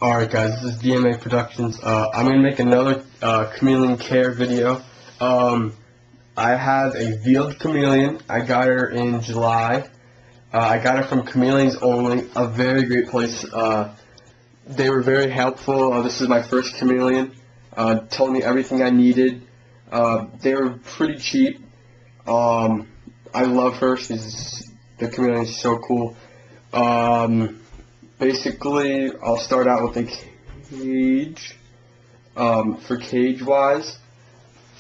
Alright guys, this is DmaProductions. I'm going to make another chameleon care video. I have a veiled chameleon. I got her in July. I got her from Chameleons Only, a very great place. They were very helpful. This is my first chameleon. Told me everything I needed. They were pretty cheap. I love her. The chameleon is so cool. Basically, I'll start out with a cage. For cage wise,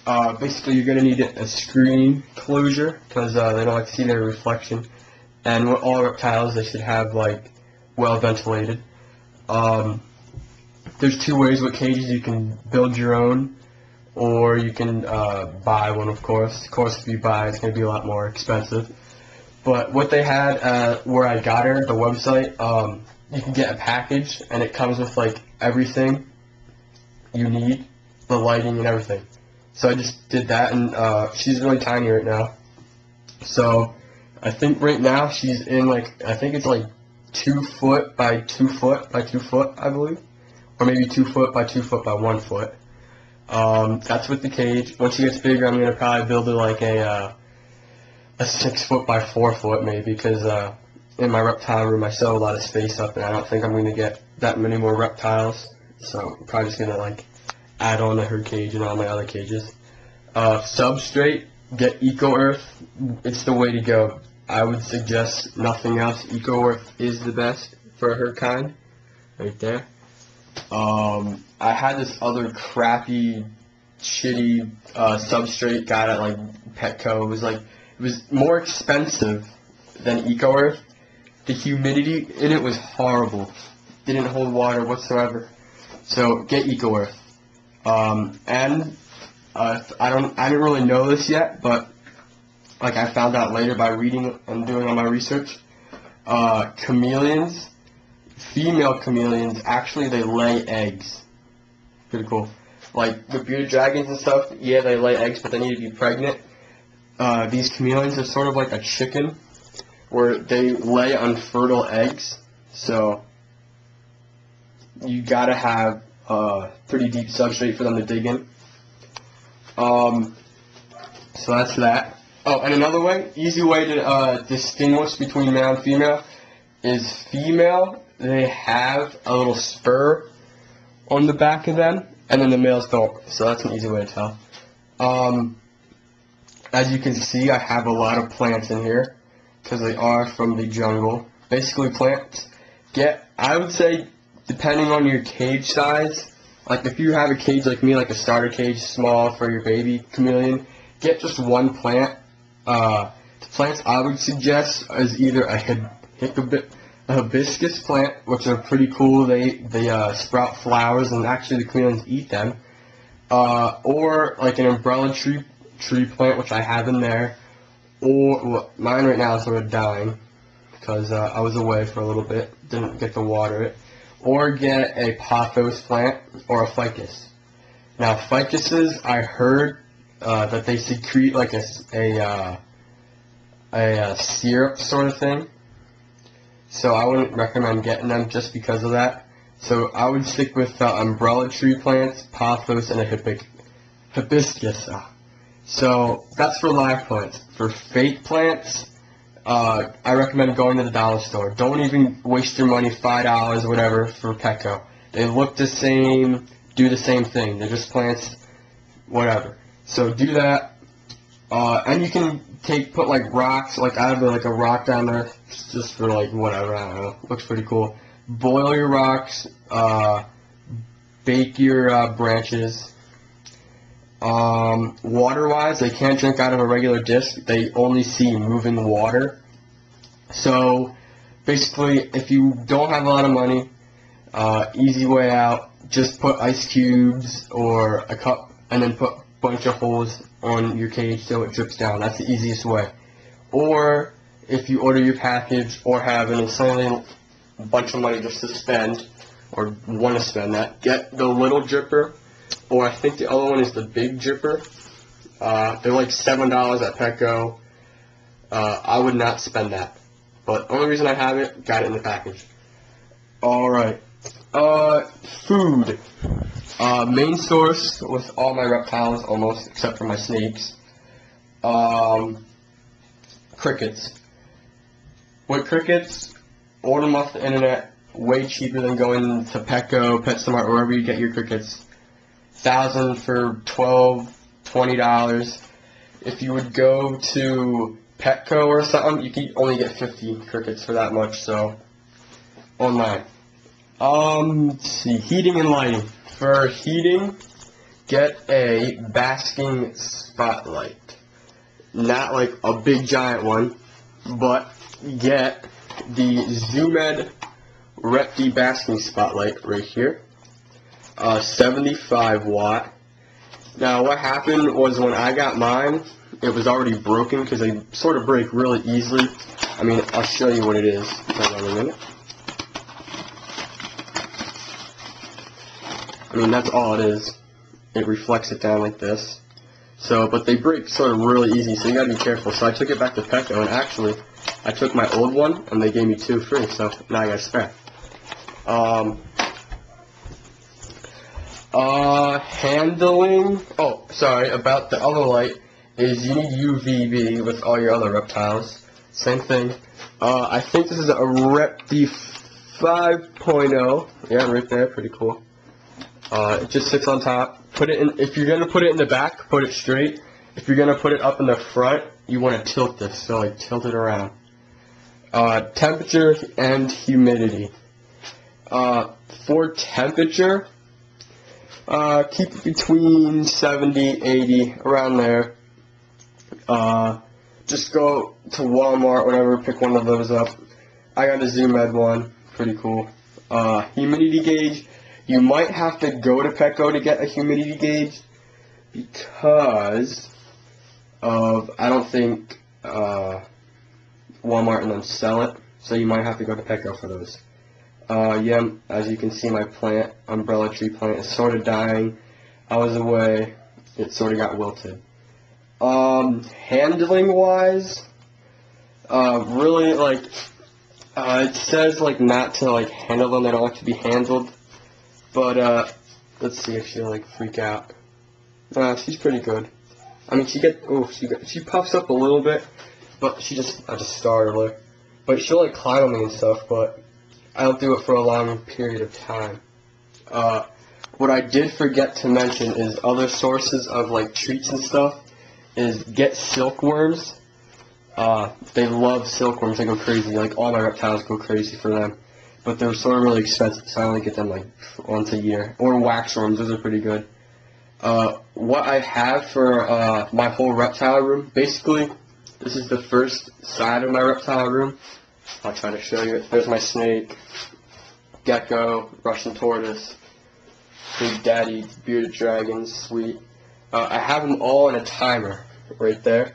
basically you're going to need a screen closure because they don't like to see their reflection. And with all reptiles, they should have well ventilated. There's two ways with cages. You can build your own, or you can buy one, of course. Of course, if you buy, it's going to be a lot more expensive. But what they had where I got her, the website, you can get a package, and it comes with everything you need, the lighting and everything. So I just did that, and she's really tiny right now. So I think right now she's in I think it's 2 foot by 2 foot by 2 foot, I believe, or maybe 2 foot by 2 foot by 1 foot. That's with the cage. Once she gets bigger, I'm gonna probably build her a 6 foot by 4 foot maybe, because in my reptile room I still have a lot of space up, and I don't think I'm gonna get that many more reptiles. So I'm probably just gonna add on to her cage and all my other cages. Substrate, get Eco Earth. It's the way to go. I would suggest nothing else. Eco Earth is the best for her kind, right there. I had this other crappy, shitty substrate, got it Petco. It was more expensive than Eco Earth. The humidity in it was horrible. Didn't hold water whatsoever. So get Eco Earth. And I didn't really know this yet, but I found out later by reading and doing all my research. Chameleons, female chameleons, actually they lay eggs. Pretty cool. The bearded dragons and stuff, yeah, they lay eggs, but they need to be pregnant. These chameleons are sort of like a chicken, where they lay unfertile eggs. So you gotta have pretty deep substrate for them to dig in. So that's that. Oh, and another way, easy way to distinguish between male and female is female, they have a little spur on the back of them, and then the males don't. So that's an easy way to tell. As you can see, I have a lot of plants in here because they are from the jungle. Basically plants. I would say, depending on your cage size, if you have a cage like me, a starter cage, small for your baby chameleon, get just one plant. The plants I would suggest is either a hibiscus plant, which are pretty cool. They sprout flowers, and actually the chameleons eat them. Or an umbrella tree plant, which I have in there. Or mine right now is sort of dying because I was away for a little bit, didn't get to water it. Or get a pothos plant or a ficus. Now ficuses, I heard that they secrete a syrup sort of thing. So I wouldn't recommend getting them just because of that. So I would stick with umbrella tree plants, pothos, and a hibiscus. So that's for live plants. For fake plants, I recommend going to the dollar store. Don't even waste your money, $5, whatever, for Petco. They look the same, do the same thing. They're just plants, whatever. So do that. And you can put rocks, I have a rock down there, just for whatever, I don't know, looks pretty cool. Boil your rocks, bake your branches. Water-wise, they can't drink out of a regular disc. They only see moving water. So basically, if you don't have a lot of money, easy way out, just put ice cubes or a cup, and then put a bunch of holes on your cage so it drips down. That's the easiest way. Or if you order your package or have an insanely bunch of money just to spend, or want to spend that, get the little dripper. Or I think the other one is the big dripper. They're $7 at Petco. I would not spend that. But the only reason I have it, got it in the package. Alright. Food. Main source with all my reptiles, almost, except for my snakes. Crickets. With crickets, order them off the internet, way cheaper than going to Petco, PetSmart, wherever you get your crickets. 1,000 for $12, $20. If you would go to Petco or something, you can only get 50 crickets for that much, so online. Let's see, heating and lighting. For heating, get a basking spotlight. Not like a big giant one, but get the Zoomed Repti basking spotlight right here. 75 watt. Now what happened was when I got mine, it was already broken because they sort of break really easily. I mean, I'll show you what it is. Hold on a minute. I mean, that's all it is. It reflects it down like this. So, but they break sort of really easy, so you gotta be careful. So I took it back to Petco, and actually, I took my old one, and they gave me 2 free, so now I got a spare. Handling, oh, sorry, about the other light, is you need UVB with all your other reptiles. Same thing. I think this is a Repti 5.0. Yeah, right there, pretty cool. It just sits on top. Put it in, if you're gonna put it in the back, put it straight. If you're gonna put it up in the front, you wanna tilt this, so like tilt it around. Temperature and humidity. For temperature, keep it between 70, 80, around there. Just go to Walmart, whatever, pick one of those up. I got a Zoomed one, pretty cool. Humidity gauge, you might have to go to Petco to get a humidity gauge because of, I don't think Walmart and them sell it, so you might have to go to Petco for those. Yeah, as you can see, my plant, umbrella tree plant, is sort of dying. I was away, it sort of got wilted. Handling wise, really, like, it says like not to like handle them, they don't like to be handled, but let's see if she'll like freak out. She's pretty good. I mean, she puffs up a little bit, but I just startled her. But she'll like climb on me and stuff, but I don't do it for a long period of time. What I did forget to mention is other sources of like treats and stuff is get silkworms. They love silkworms, they go crazy, like all my reptiles go crazy for them. But they're sort of really expensive, so I only get them like once a year. Or waxworms, those are pretty good. What I have for my whole reptile room, basically, this is the first side of my reptile room. I'll try to show you it. There's my snake, gecko, Russian tortoise, big daddy, bearded dragon, sweet. I have them all in a timer right there.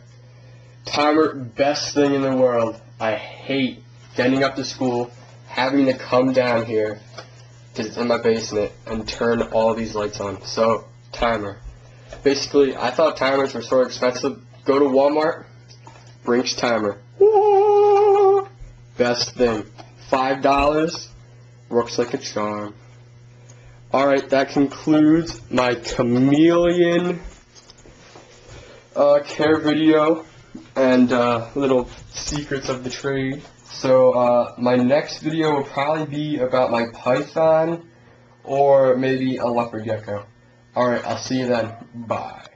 Timer, best thing in the world. I hate getting up to school, having to come down here, because it's in my basement, and turn all these lights on. So, timer. Basically, I thought timers were sort of expensive. Go to Walmart, Brinks timer. Best thing. $5, works like a charm. Alright, that concludes my chameleon care video and little secrets of the trade. So my next video will probably be about my python or maybe a leopard gecko. Alright, I'll see you then. Bye.